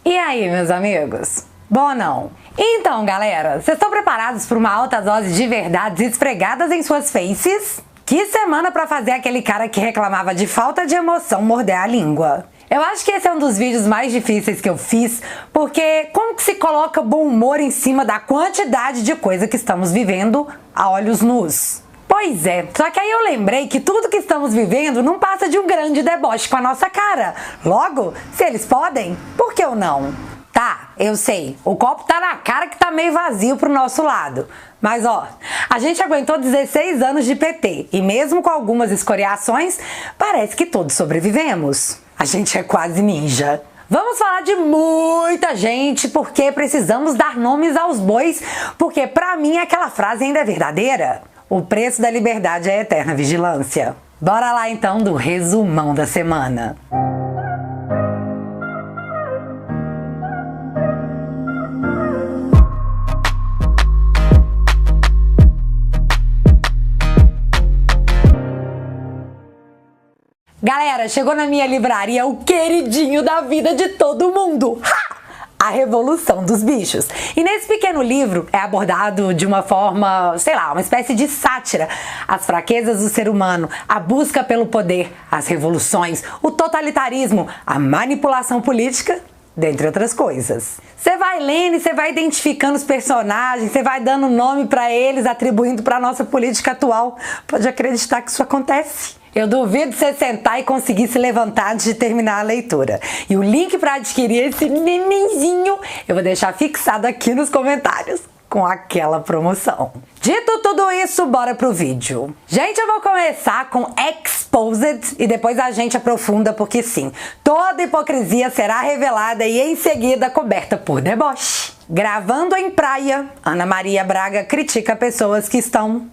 E aí, meus amigos? Bom ou não? Então, galera, vocês estão preparados para uma alta dose de verdades esfregadas em suas faces? Que semana para fazer aquele cara que reclamava de falta de emoção morder a língua. Eu acho que esse é um dos vídeos mais difíceis que eu fiz, porque como que se coloca bom humor em cima da quantidade de coisa que estamos vivendo a olhos nus? Pois é, só que aí eu lembrei que tudo que estamos vivendo não passa de um grande deboche com a nossa cara. Logo, se eles podem, por que eu não? Tá, eu sei, o copo tá na cara que tá meio vazio pro nosso lado. Mas ó, a gente aguentou 16 anos de PT e mesmo com algumas escoriações, parece que todos sobrevivemos. A gente é quase ninja. Vamos falar de muita gente porque precisamos dar nomes aos bois, porque pra mim aquela frase ainda é verdadeira. O preço da liberdade é a eterna vigilância. Bora lá então do resumão da semana. Galera, chegou na minha livraria o queridinho da vida de todo mundo. Ha! A Revolução dos Bichos. E nesse pequeno livro é abordado de uma forma, sei lá, uma espécie de sátira. As fraquezas do ser humano, a busca pelo poder, as revoluções, o totalitarismo, a manipulação política, dentre outras coisas. Você vai lendo e você vai identificando os personagens, você vai dando nome pra eles, atribuindo pra nossa política atual. Pode acreditar que isso acontece. Eu duvido você sentar e conseguir se levantar antes de terminar a leitura. E o link para adquirir esse nenenzinho eu vou deixar fixado aqui nos comentários, com aquela promoção. Dito tudo isso, bora pro vídeo. Gente, eu vou começar com Exposed e depois a gente aprofunda porque sim, toda hipocrisia será revelada e em seguida coberta por deboche. Gravando em praia, Ana Maria Braga critica pessoas que estão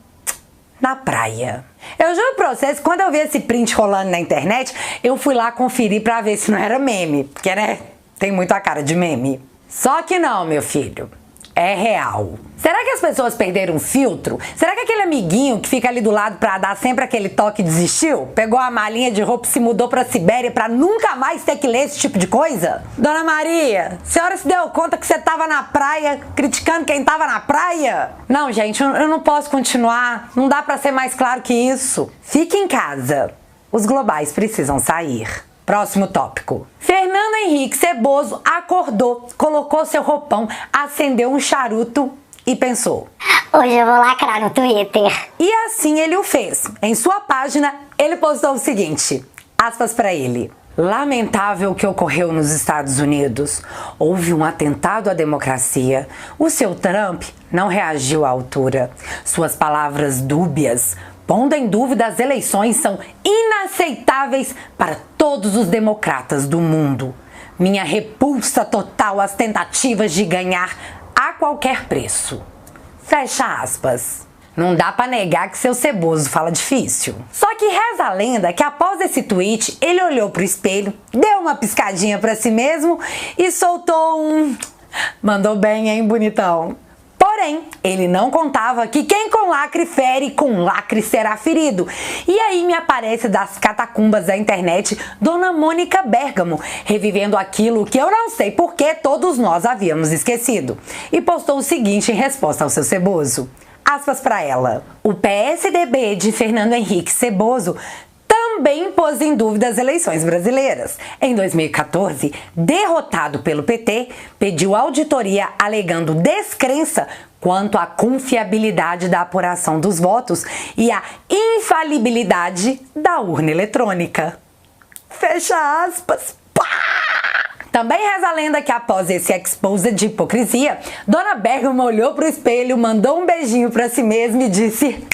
na praia. Eu juro pra vocês, quando eu vi esse print rolando na internet, eu fui lá conferir pra ver se não era meme, porque né, tem muito a cara de meme. Só que não, meu filho, é real. Será que as pessoas perderam o filtro? Será que aquele amiguinho que fica ali do lado pra dar sempre aquele toque desistiu? Pegou a malinha de roupa e se mudou pra Sibéria pra nunca mais ter que ler esse tipo de coisa? Dona Maria, a senhora se deu conta que você tava na praia criticando quem tava na praia? Não, gente, eu não posso continuar. Não dá pra ser mais claro que isso. Fique em casa. Os globais precisam sair. Próximo tópico. Fernando Henrique Ceboso acordou, colocou seu roupão, acendeu um charuto e pensou: hoje eu vou lacrar no Twitter. E assim ele o fez. Em sua página, ele postou o seguinte, aspas para ele: lamentável o que ocorreu nos Estados Unidos. Houve um atentado à democracia. O seu Trump não reagiu à altura. Suas palavras dúbias, pondo em dúvida as eleições, são inaceitáveis para todos os democratas do mundo. Minha repulsa total às tentativas de ganhar a qualquer preço. Fecha aspas. Não dá pra negar que seu Ceboso fala difícil. Só que reza a lenda que após esse tweet, ele olhou pro espelho, deu uma piscadinha pra si mesmo e soltou um... mandou bem, hein, bonitão? Porém, ele não contava que quem com lacre fere, com lacre será ferido. E aí me aparece das catacumbas da internet Dona Mônica Bergamo, revivendo aquilo que eu não sei porque todos nós havíamos esquecido. E postou o seguinte em resposta ao seu Ceboso. Aspas para ela. O PSDB de Fernando Henrique Ceboso também pôs em dúvida as eleições brasileiras. Em 2014, derrotado pelo PT, pediu auditoria alegando descrença quanto à confiabilidade da apuração dos votos e à infalibilidade da urna eletrônica. Fecha aspas. Pá! Também reza a lenda que após esse expose de hipocrisia, Dona Bergamo olhou pro espelho, mandou um beijinho pra si mesma e disse: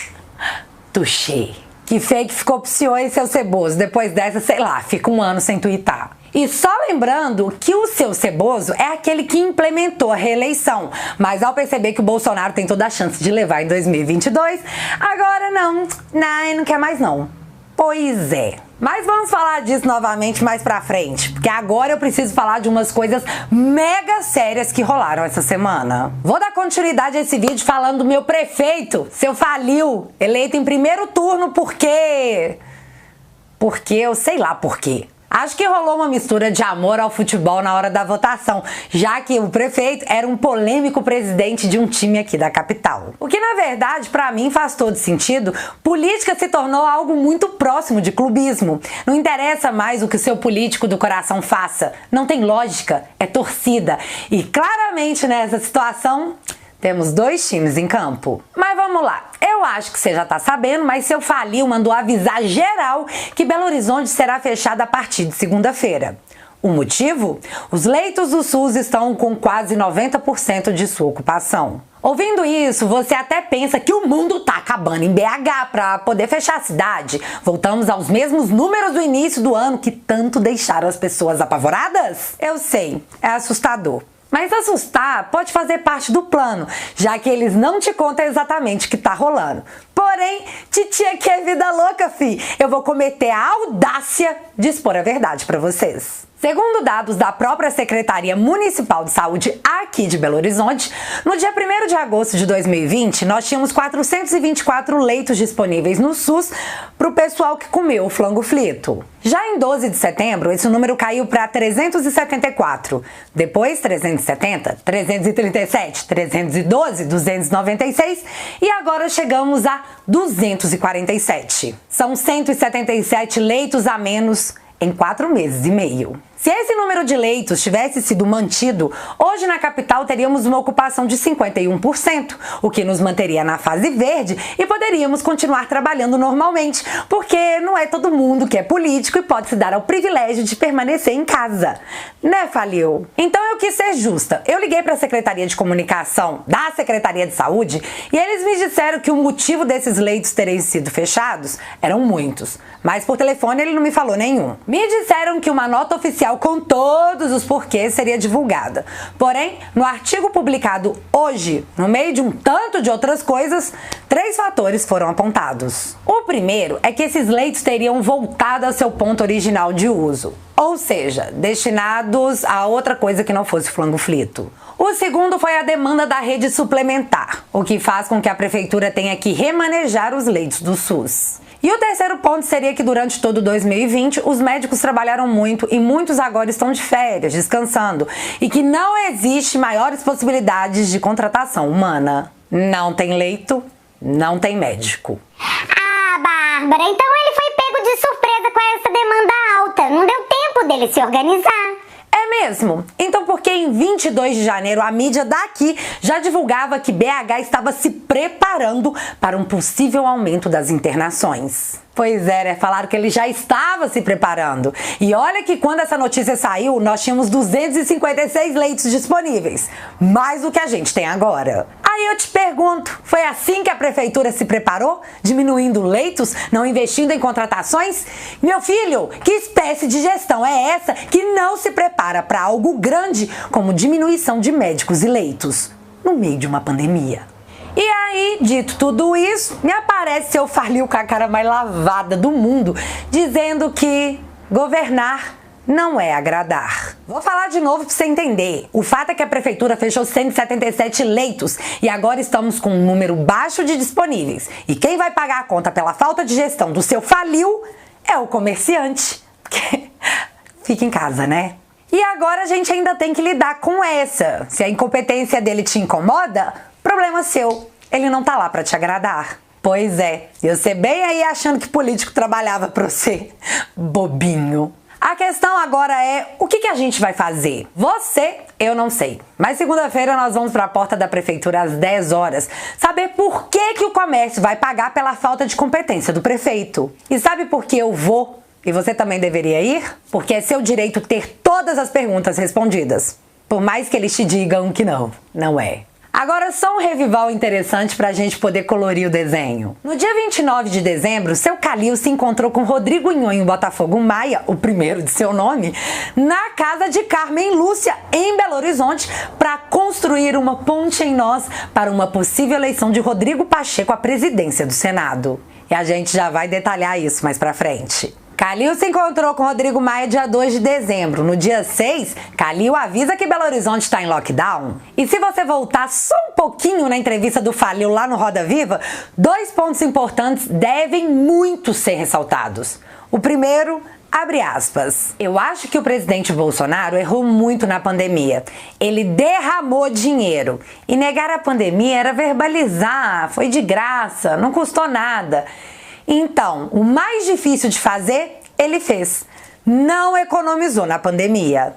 touché. Que fake ficou psiou em seu Ceboso. Depois dessa, sei lá, fica um ano sem twittar. E só lembrando que o seu Ceboso é aquele que implementou a reeleição. Mas ao perceber que o Bolsonaro tem toda a chance de levar em 2022, agora não quer mais não. Pois é. Mas vamos falar disso novamente mais pra frente, porque agora eu preciso falar de umas coisas mega sérias que rolaram essa semana. Vou dar continuidade a esse vídeo falando do meu prefeito, seu Faliu, eleito em primeiro turno porque eu sei lá por quê. Acho que rolou uma mistura de amor ao futebol na hora da votação, já que o prefeito era um polêmico presidente de um time aqui da capital. O que, na verdade, pra mim faz todo sentido. Política se tornou algo muito próximo de clubismo. Não interessa mais o que o seu político do coração faça. Não tem lógica, é torcida. E claramente nessa situação temos dois times em campo. Mas vamos lá. Eu acho que você já tá sabendo, mas seu Falil mandou avisar geral que Belo Horizonte será fechada a partir de segunda-feira. O motivo? Os leitos do SUS estão com quase 90% de sua ocupação. Ouvindo isso, você até pensa que o mundo tá acabando em BH para poder fechar a cidade. Voltamos aos mesmos números do início do ano que tanto deixaram as pessoas apavoradas? Eu sei, é assustador. Mas assustar pode fazer parte do plano, já que eles não te contam exatamente o que tá rolando. Porém, titia que é vida louca, fi. Eu vou cometer a audácia de expor a verdade pra vocês. Segundo dados da própria Secretaria Municipal de Saúde aqui de Belo Horizonte, no dia 1º de agosto de 2020, nós tínhamos 424 leitos disponíveis no SUS para o pessoal que comeu o flango frito. Já em 12 de setembro, esse número caiu para 374, depois 370, 337, 312, 296 e agora chegamos a 247. São 177 leitos a menos em 4 meses e meio. Se esse número de leitos tivesse sido mantido, hoje na capital teríamos uma ocupação de 51%, o que nos manteria na fase verde e poderíamos continuar trabalhando normalmente, porque não é todo mundo que é político e pode se dar ao privilégio de permanecer em casa. Né, Falil? Então eu quis ser justa. Eu liguei para a Secretaria de Comunicação da Secretaria de Saúde e eles me disseram que o motivo desses leitos terem sido fechados eram muitos, mas por telefone ele não me falou nenhum. Me disseram que uma nota oficial com todos os porquês seria divulgada. Porém, no artigo publicado hoje, no meio de um tanto de outras coisas, 3 fatores foram apontados. O primeiro é que esses leitos teriam voltado ao seu ponto original de uso, ou seja, destinados a outra coisa que não fosse flango frito. O segundo foi a demanda da rede suplementar, o que faz com que a prefeitura tenha que remanejar os leitos do SUS. E o terceiro ponto seria que durante todo 2020 os médicos trabalharam muito e muitos agora estão de férias, descansando, e que não existe maiores possibilidades de contratação humana. Não tem leito, não tem médico. Ah, Bárbara, então ele foi pego de surpresa com essa demanda alta. Não deu tempo dele se organizar. É mesmo? Então por que em 22 de janeiro a mídia daqui já divulgava que BH estava se preparando para um possível aumento das internações? Pois é, né? Falaram que ele já estava se preparando. E olha que quando essa notícia saiu, nós tínhamos 256 leitos disponíveis. Mais do que a gente tem agora. Aí eu te pergunto, foi assim que a prefeitura se preparou? Diminuindo leitos? Não investindo em contratações? Meu filho, que espécie de gestão é essa que não se prepara para algo grande como diminuição de médicos e leitos no meio de uma pandemia? E aí, dito tudo isso, me aparece seu Falil com a cara mais lavada do mundo, dizendo que governar não é agradar. Vou falar de novo para você entender. O fato é que a prefeitura fechou 177 leitos e agora estamos com um número baixo de disponíveis. E quem vai pagar a conta pela falta de gestão do seu Falil é o comerciante. Fica em casa, né? E agora a gente ainda tem que lidar com essa. Se a incompetência dele te incomoda, problema seu, ele não tá lá pra te agradar. Pois é, eu sei bem aí achando que político trabalhava pra você, bobinho. A questão agora é, o que a gente vai fazer? Você, eu não sei. Mas segunda-feira nós vamos pra porta da prefeitura às 10 horas, saber por que o comércio vai pagar pela falta de competência do prefeito. E sabe por que eu vou? E você também deveria ir? Porque é seu direito ter todas as perguntas respondidas. Por mais que eles te digam que não, não é. Agora só um revival interessante pra gente poder colorir o desenho. No dia 29 de dezembro, seu Calil se encontrou com Rodrigo Nhonho Botafogo Maia, o primeiro de seu nome, na casa de Carmen Lúcia, em Belo Horizonte, para construir uma ponte em nós para uma possível eleição de Rodrigo Pacheco à presidência do Senado. E a gente já vai detalhar isso mais pra frente. Calil se encontrou com Rodrigo Maia dia 2 de dezembro. No dia 6, Calil avisa que Belo Horizonte está em lockdown. E se você voltar só um pouquinho na entrevista do Falil lá no Roda Viva, 2 pontos importantes devem muito ser ressaltados. O primeiro Abre aspas. Eu acho que o presidente Bolsonaro errou muito na pandemia. Ele derramou dinheiro. E negar a pandemia era verbalizar, foi de graça, não custou nada. Então, o mais difícil de fazer, ele fez. Não economizou na pandemia.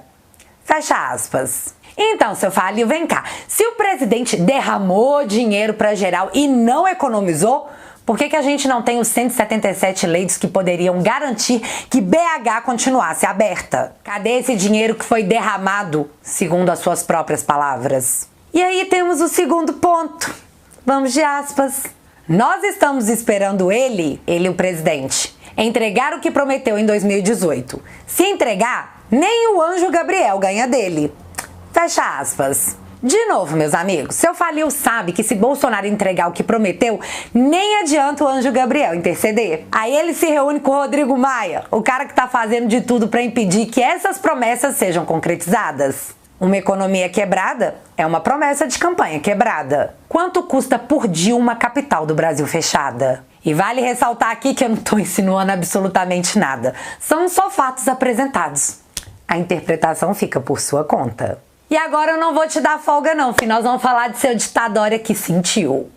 Fecha aspas. Então, seu Falio, vem cá. Se o presidente derramou dinheiro para geral e não economizou, por que a gente não tem os 177 leitos que poderiam garantir que BH continuasse aberta? Cadê esse dinheiro que foi derramado, segundo as suas próprias palavras? E aí temos o segundo ponto. Vamos de aspas. Nós estamos esperando ele, o presidente, entregar o que prometeu em 2018. Se entregar, nem o anjo Gabriel ganha dele. Fecha aspas. De novo, meus amigos, seu Falil sabe que se Bolsonaro entregar o que prometeu, nem adianta o anjo Gabriel interceder. Aí ele se reúne com o Rodrigo Maia, o cara que tá fazendo de tudo para impedir que essas promessas sejam concretizadas. Uma economia quebrada é uma promessa de campanha quebrada. Quanto custa por dia uma capital do Brasil fechada? E vale ressaltar aqui que eu não tô insinuando absolutamente nada. São só fatos apresentados. A interpretação fica por sua conta. E agora eu não vou te dar folga não, filho. Nós vamos falar de seu ditadória que sentiu.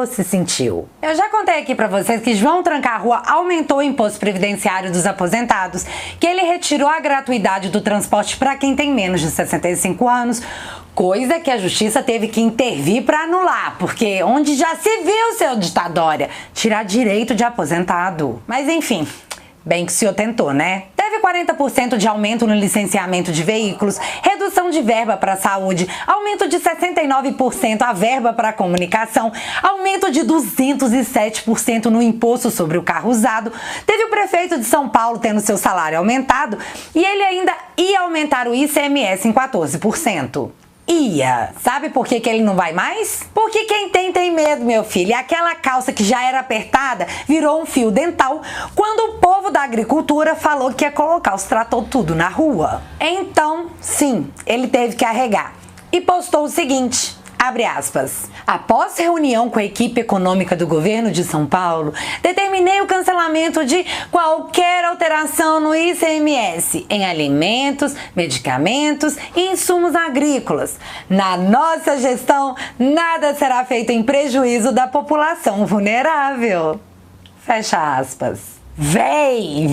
Se sentiu. Eu já contei aqui pra vocês que João Tranca-Rua aumentou o imposto previdenciário dos aposentados, que ele retirou a gratuidade do transporte para quem tem menos de 65 anos, coisa que a justiça teve que intervir para anular, porque onde já se viu, seu ditadória, tirar direito de aposentado. Mas enfim, bem que o senhor tentou, né? Teve 40% de aumento no licenciamento de veículos, redução de verba para a saúde, aumento de 69% a verba para a comunicação, aumento de 207% no imposto sobre o carro usado. Teve o prefeito de São Paulo tendo seu salário aumentado e ele ainda ia aumentar o ICMS em 14%. Ia. Sabe por que ele não vai mais? Porque quem tem medo, meu filho. E aquela calça que já era apertada virou um fio dental quando o povo da agricultura falou que ia colocar os trator tudo na rua. Então, sim, ele teve que arregar. E postou o seguinte, abre aspas. Após reunião com a equipe econômica do governo de São Paulo, determinei o cancelamento de qualquer alteração no ICMS em alimentos, medicamentos e insumos agrícolas. Na nossa gestão, nada será feito em prejuízo da população vulnerável. Fecha aspas. Véi,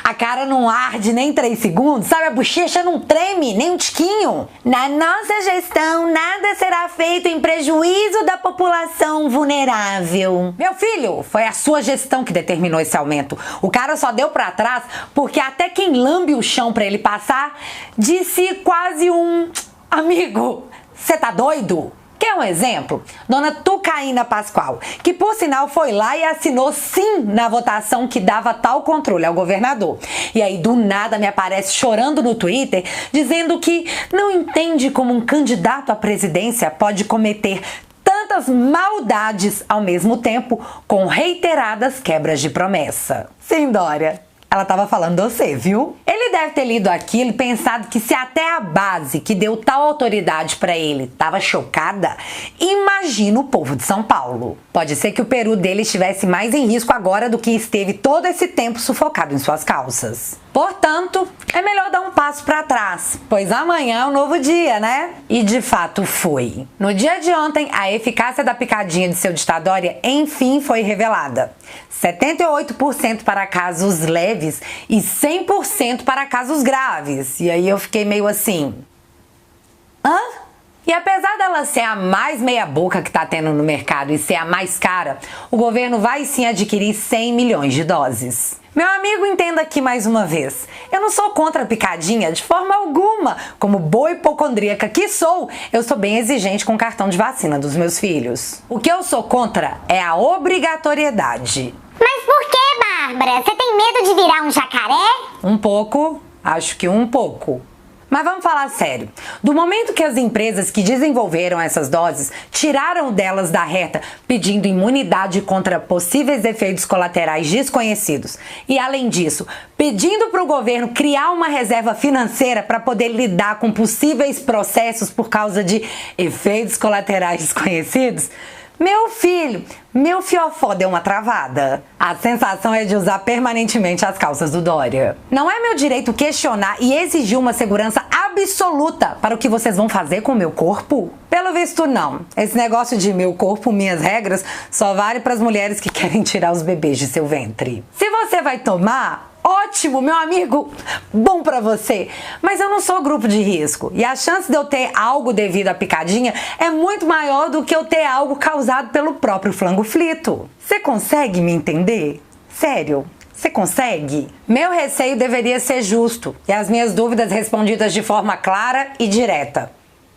a cara não arde nem 3 segundos, sabe? A bochecha não treme, nem um tiquinho. Na nossa gestão, nada será feito em prejuízo da população vulnerável. Meu filho, foi a sua gestão que determinou esse aumento. O cara só deu pra trás porque até quem lambe o chão pra ele passar disse quase um... Amigo, você tá doido? Quer um exemplo? Dona Tucaína Pascoal, que por sinal foi lá e assinou sim na votação que dava tal controle ao governador. E aí do nada me aparece chorando no Twitter, dizendo que não entende como um candidato à presidência pode cometer tantas maldades ao mesmo tempo com reiteradas quebras de promessa. Sim, Dória. Ela tava falando de você, viu? Ele deve ter lido aquilo e pensado que se até a base que deu tal autoridade pra ele tava chocada, imagina o povo de São Paulo. Pode ser que o peru dele estivesse mais em risco agora do que esteve todo esse tempo sufocado em suas calças. Portanto, é melhor dar um passo pra trás, pois amanhã é um novo dia, né? E de fato foi. No dia de ontem, a eficácia da picadinha de seu ditadória enfim foi revelada. 78% para casos leves e 100% para casos graves. E aí eu fiquei meio assim... Hã? E apesar dela ser a mais meia boca que tá tendo no mercado e ser a mais cara, o governo vai sim adquirir 100 milhões de doses. Meu amigo, entenda aqui mais uma vez. Eu não sou contra a picadinha de forma alguma. Como boa hipocondríaca que sou, eu sou bem exigente com o cartão de vacina dos meus filhos. O que eu sou contra é a obrigatoriedade. Mas por que, Bárbara? Você tem medo de virar um jacaré? Um pouco, acho que um pouco. Mas vamos falar sério. Do momento que as empresas que desenvolveram essas doses tiraram delas da reta pedindo imunidade contra possíveis efeitos colaterais desconhecidos e, além disso, pedindo para o governo criar uma reserva financeira para poder lidar com possíveis processos por causa de efeitos colaterais desconhecidos, Meu filho, meu fiofó deu uma travada. A sensação é de usar permanentemente as calças do Dória. Não é meu direito questionar e exigir uma segurança absoluta para o que vocês vão fazer com o meu corpo? Pelo visto, não. Esse negócio de meu corpo, minhas regras, só vale para as mulheres que querem tirar os bebês de seu ventre. Se você vai tomar, ótimo, meu amigo, bom pra você. Mas eu não sou grupo de risco e a chance de eu ter algo devido à picadinha é muito maior do que eu ter algo causado pelo próprio flangoflito. Você consegue me entender? Sério? Você consegue? Meu receio deveria ser justo e as minhas dúvidas respondidas de forma clara e direta.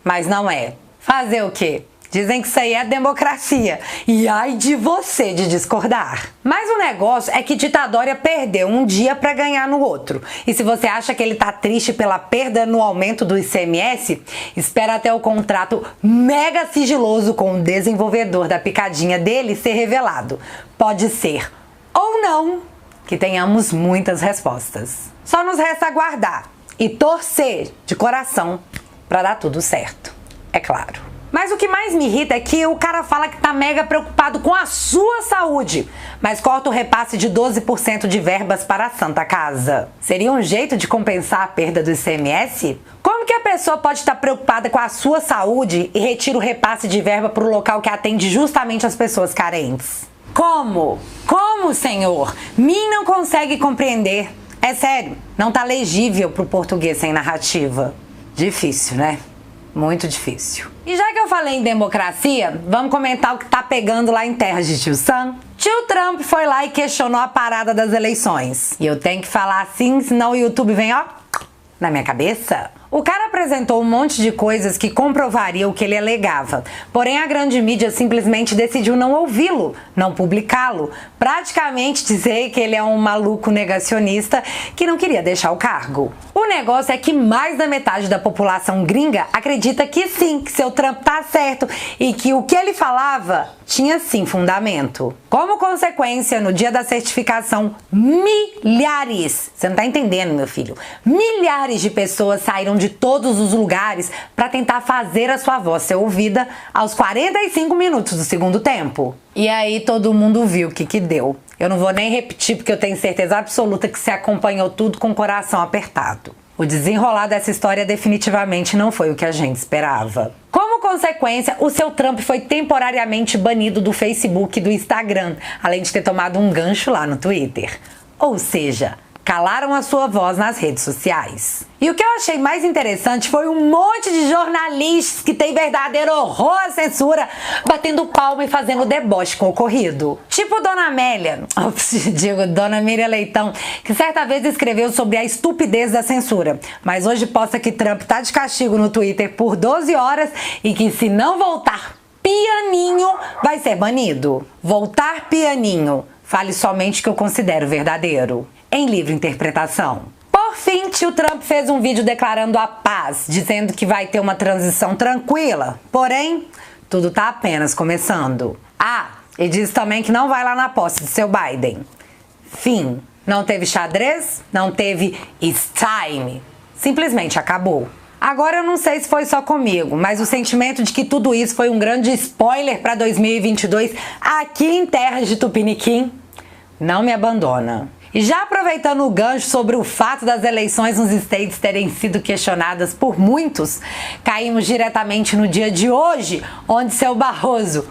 Mas não é. Fazer o quê? Dizem que isso aí é democracia. E ai de você de discordar. Mas o negócio é que Tita Dória perdeu um dia para ganhar no outro. E se você acha que ele tá triste pela perda no aumento do ICMS, espera até o contrato mega sigiloso com o desenvolvedor da picadinha dele ser revelado. Pode ser ou não que tenhamos muitas respostas. Só nos resta aguardar e torcer de coração para dar tudo certo. É claro. Mas o que mais me irrita é que o cara fala que tá mega preocupado com a sua saúde, mas corta o repasse de 12% de verbas para a Santa Casa. Seria um jeito de compensar a perda do ICMS? Como que a pessoa pode estar preocupada com a sua saúde e retira o repasse de verba para o local que atende justamente as pessoas carentes? Como? Como, senhor? Mim não consegue compreender. É sério, não tá legível pro português sem narrativa. Difícil, né? Muito difícil. E já que eu falei em democracia, vamos comentar o que tá pegando lá em terras de Tio Sam? Tio Trump foi lá e questionou a parada das eleições. E eu tenho que falar assim, senão o YouTube vem, ó, na minha cabeça. O cara apresentou um monte de coisas que comprovariam o que ele alegava, porém a grande mídia simplesmente decidiu não ouvi-lo, não publicá-lo, praticamente dizer que ele é um maluco negacionista que não queria deixar o cargo. O negócio é que mais da metade da população gringa acredita que sim, que seu Trump tá certo e que o que ele falava tinha sim fundamento. Como consequência, no dia da certificação, milhares, você não tá entendendo, meu filho, milhares de pessoas saíram de todos os lugares para tentar fazer a sua voz ser ouvida aos 45 minutos do segundo tempo. E aí todo mundo viu o que deu. Eu não vou nem repetir porque eu tenho certeza absoluta que você acompanhou tudo com o coração apertado. O desenrolar dessa história definitivamente não foi o que a gente esperava. Como consequência, o seu Trump foi temporariamente banido do Facebook e do Instagram, além de ter tomado um gancho lá no Twitter. Ou seja, calaram a sua voz nas redes sociais. E o que eu achei mais interessante foi um monte de jornalistas que tem verdadeiro horror à censura, batendo palma e fazendo deboche com o ocorrido. Tipo Dona Amélia, Dona Miriam Leitão, que certa vez escreveu sobre a estupidez da censura, mas hoje posta que Trump tá de castigo no Twitter por 12 horas e que se não voltar pianinho, vai ser banido. Voltar pianinho, fale somente o que eu considero verdadeiro. Em livre interpretação. Por fim, tio Trump fez um vídeo declarando a paz, dizendo que vai ter uma transição tranquila. Porém, tudo tá apenas começando. Ah, e diz também que não vai lá na posse de seu Biden. Fim. Não teve xadrez, não teve It's time. Simplesmente acabou. Agora eu não sei se foi só comigo, mas o sentimento de que tudo isso foi um grande spoiler para 2022 aqui em terras de Tupiniquim não me abandona. E já aproveitando o gancho sobre o fato das eleições nos States terem sido questionadas por muitos, caímos diretamente no dia de hoje, onde seu Barroso,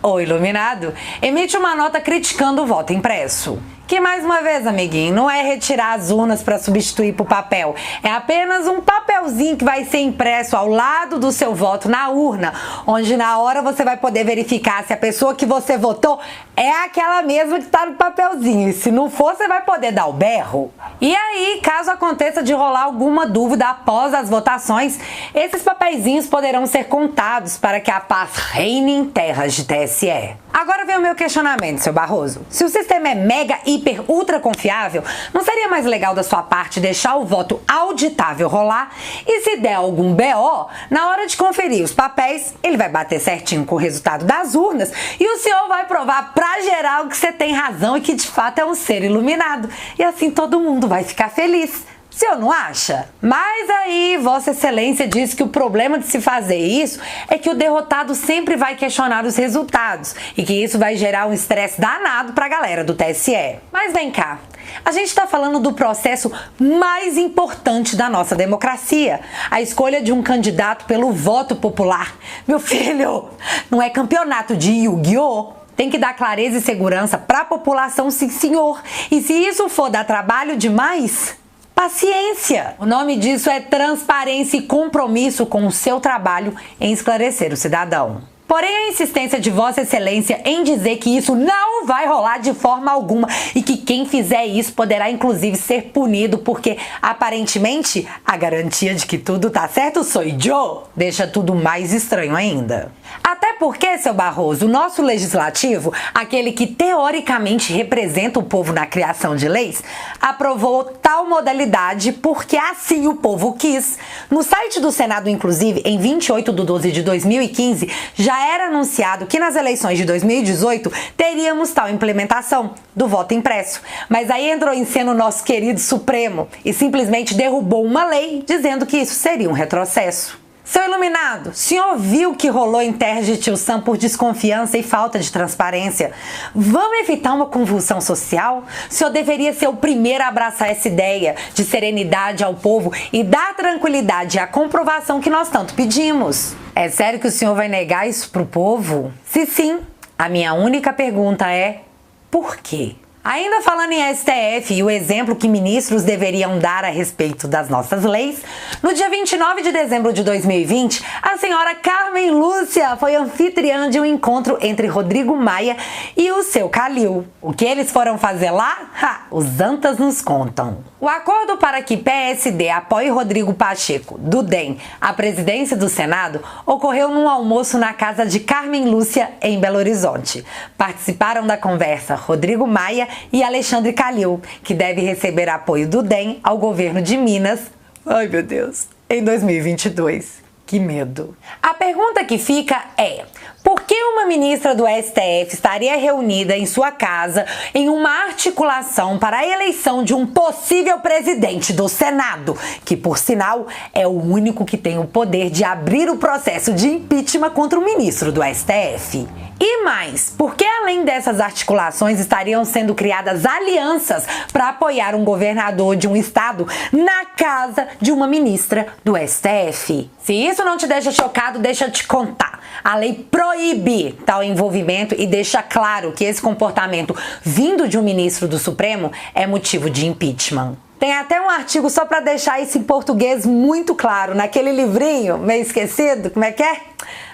o iluminado, emite uma nota criticando o voto impresso. Que mais uma vez, amiguinho, não é retirar as urnas para substituir por papel. É apenas um papelzinho que vai ser impresso ao lado do seu voto na urna, onde na hora você vai poder verificar se a pessoa que você votou é aquela mesma que está no papelzinho. E se não for, você vai poder dar o berro. E aí, caso aconteça de rolar alguma dúvida após as votações, esses papeizinhos poderão ser contados para que a paz reine em terras de TSE. Agora vem o meu questionamento, seu Barroso. Se o sistema é mega, hiper, ultra confiável, não seria mais legal da sua parte deixar o voto auditável rolar e se der algum BO, na hora de conferir os papéis, ele vai bater certinho com o resultado das urnas e o senhor vai provar pra geral que você tem razão e que de fato é um ser iluminado. E assim todo mundo vai ficar feliz. O senhor não acha? Mas aí, Vossa Excelência disse que o problema de se fazer isso é que o derrotado sempre vai questionar os resultados e que isso vai gerar um estresse danado pra galera do TSE. Mas vem cá, a gente tá falando do processo mais importante da nossa democracia, a escolha de um candidato pelo voto popular. Meu filho, não é campeonato de Yu-Gi-Oh! Tem que dar clareza e segurança pra população, sim senhor. E se isso for dar trabalho demais, paciência! O nome disso é transparência e compromisso com o seu trabalho em esclarecer o cidadão. Porém, a insistência de Vossa Excelência em dizer que isso não vai rolar de forma alguma e que quem fizer isso poderá inclusive ser punido porque, aparentemente, a garantia de que tudo tá certo sou eu, deixa tudo mais estranho ainda. Até porque, seu Barroso, o nosso legislativo, aquele que teoricamente representa o povo na criação de leis, aprovou tal modalidade porque assim o povo quis. No site do Senado, inclusive, em 28/12/2015, já era anunciado que nas eleições de 2018 teríamos tal implementação do voto impresso. Mas aí entrou em cena o nosso querido Supremo e simplesmente derrubou uma lei dizendo que isso seria um retrocesso. Seu iluminado, o senhor viu o que rolou em terras de Tio Sam por desconfiança e falta de transparência? Vamos evitar uma convulsão social? O senhor deveria ser o primeiro a abraçar essa ideia de serenidade ao povo e dar tranquilidade e a comprovação que nós tanto pedimos. É sério que o senhor vai negar isso pro povo? Se sim, a minha única pergunta é: por quê? Ainda falando em STF e o exemplo que ministros deveriam dar a respeito das nossas leis, no dia 29 de dezembro de 2020, a senhora Carmen Lúcia foi anfitriã de um encontro entre Rodrigo Maia e o seu Calil. O que eles foram fazer lá? Os antas nos contam. O acordo para que PSD apoie Rodrigo Pacheco, do DEM, à presidência do Senado, ocorreu num almoço na casa de Carmen Lúcia, em Belo Horizonte. Participaram da conversa Rodrigo Maia e Alexandre Calil, que deve receber apoio do DEM ao governo de Minas, ai meu Deus, em 2022. Que medo. A pergunta que fica é: por que uma ministra do STF estaria reunida em sua casa em uma articulação para a eleição de um possível presidente do Senado, que, por sinal, é o único que tem o poder de abrir o processo de impeachment contra o ministro do STF? E mais, por que além dessas articulações estariam sendo criadas alianças para apoiar um governador de um estado na casa de uma ministra do STF? Se isso não te deixa chocado, deixa eu te contar. A lei proíbe tal envolvimento e deixa claro que esse comportamento vindo de um ministro do Supremo é motivo de impeachment. Tem até um artigo só para deixar isso em português muito claro, naquele livrinho meio esquecido, como é que é?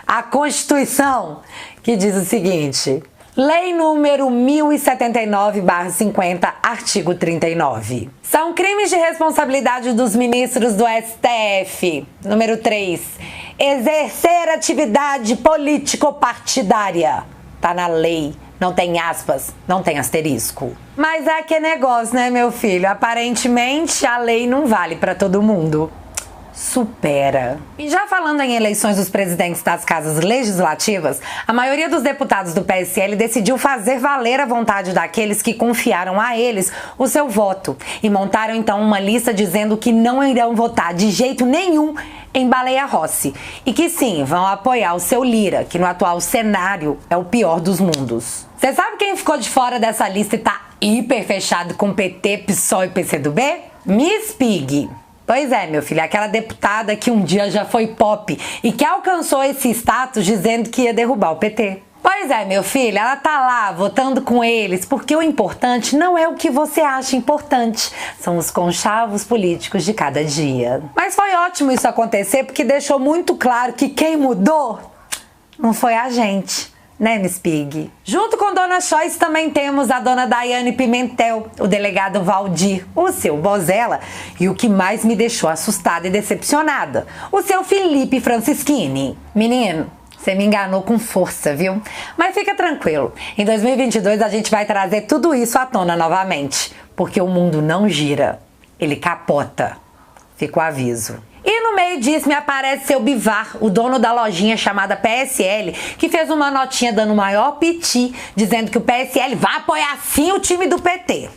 A Constituição, que diz o seguinte: Lei número 1079/50, artigo 39. São crimes de responsabilidade dos ministros do STF. Número 3. Exercer atividade político-partidária. Tá na lei. Não tem aspas, não tem asterisco. Mas é que negócio, né, meu filho? Aparentemente, a lei não vale pra todo mundo. Supera. E já falando em eleições dos presidentes das casas legislativas, a maioria dos deputados do PSL decidiu fazer valer a vontade daqueles que confiaram a eles o seu voto e montaram então uma lista dizendo que não irão votar de jeito nenhum em Baleia Rossi e que sim, vão apoiar o seu Lira, que no atual cenário é o pior dos mundos. Você sabe quem ficou de fora dessa lista e tá hiper fechado com PT, PSOL e PCdoB? Miss Pig. Pois é, meu filho, aquela deputada que um dia já foi pop e que alcançou esse status dizendo que ia derrubar o PT. Pois é, meu filho, ela tá lá votando com eles porque o importante não é o que você acha importante, são os conchavos políticos de cada dia. Mas foi ótimo isso acontecer porque deixou muito claro que quem mudou não foi a gente. Né, Miss Pig? Junto com Dona Choice também temos a Dona Daiane Pimentel, o delegado Valdir, o seu Bozella e o que mais me deixou assustada e decepcionada, o seu Felipe Francischini. Menino, você me enganou com força, viu? Mas fica tranquilo, em 2022 a gente vai trazer tudo isso à tona novamente, porque o mundo não gira, ele capota. Fica o aviso. E no meio disso me aparece seu Bivar, o dono da lojinha chamada PSL, que fez uma notinha dando maior piti, dizendo que o PSL vai apoiar sim o time do PT.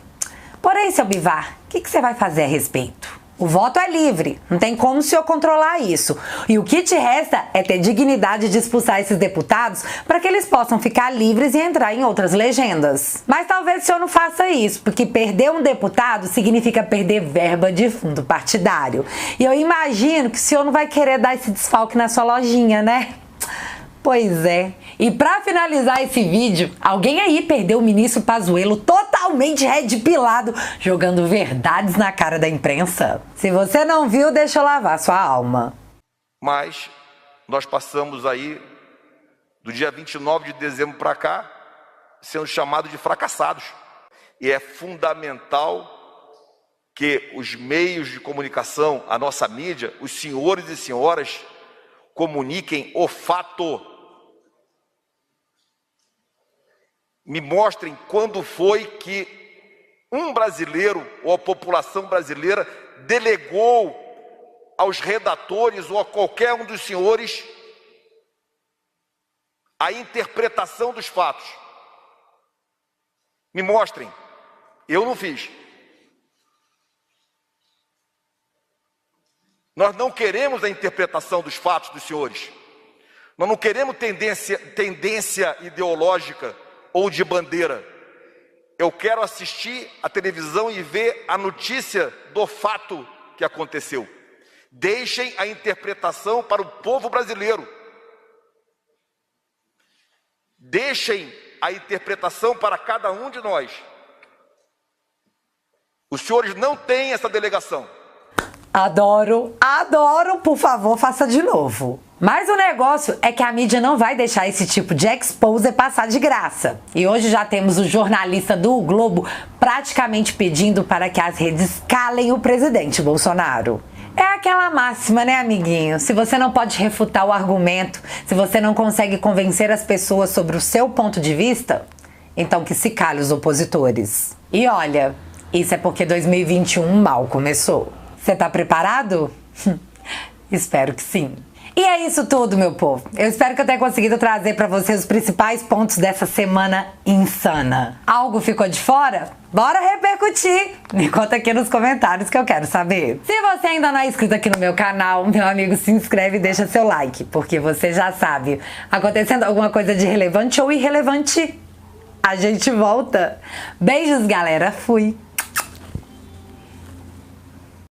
Porém, seu Bivar, o que você vai fazer a respeito? O voto é livre, não tem como o senhor controlar isso. E o que te resta é ter dignidade de expulsar esses deputados para que eles possam ficar livres e entrar em outras legendas. Mas talvez o senhor não faça isso, porque perder um deputado significa perder verba de fundo partidário. E eu imagino que o senhor não vai querer dar esse desfalque na sua lojinha, né? Pois é. E pra finalizar esse vídeo, alguém aí perdeu o ministro Pazuello totalmente redpilado, jogando verdades na cara da imprensa? Se você não viu, deixa eu lavar sua alma. Mas nós passamos aí, do dia 29 de dezembro para cá, sendo chamados de fracassados. E é fundamental que os meios de comunicação, a nossa mídia, os senhores e senhoras, comuniquem o fato. Me mostrem quando foi que um brasileiro ou a população brasileira delegou aos redatores ou a qualquer um dos senhores a interpretação dos fatos. Me mostrem. Eu não fiz. Nós não queremos a interpretação dos fatos dos senhores. Nós não queremos tendência ideológica ou de bandeira. Eu quero assistir a televisão e ver a notícia do fato que aconteceu. Deixem a interpretação para o povo brasileiro. Deixem a interpretação para cada um de nós. Os senhores não têm essa delegação. Adoro, adoro, por favor, faça de novo. Mas o negócio é que a mídia não vai deixar esse tipo de exposer passar de graça. E hoje já temos o jornalista do O Globo praticamente pedindo para que as redes calem o presidente Bolsonaro. É aquela máxima, né, amiguinho? Se você não pode refutar o argumento, se você não consegue convencer as pessoas sobre o seu ponto de vista, então que se cale os opositores. E olha, isso é porque 2021 mal começou. Você tá preparado? Espero que sim. E é isso tudo, meu povo. Eu espero que eu tenha conseguido trazer para vocês os principais pontos dessa semana insana. Algo ficou de fora? Bora repercutir! Me conta aqui nos comentários que eu quero saber. Se você ainda não é inscrito aqui no meu canal, meu amigo, se inscreve e deixa seu like, porque você já sabe, acontecendo alguma coisa de relevante ou irrelevante, a gente volta. Beijos, galera. Fui!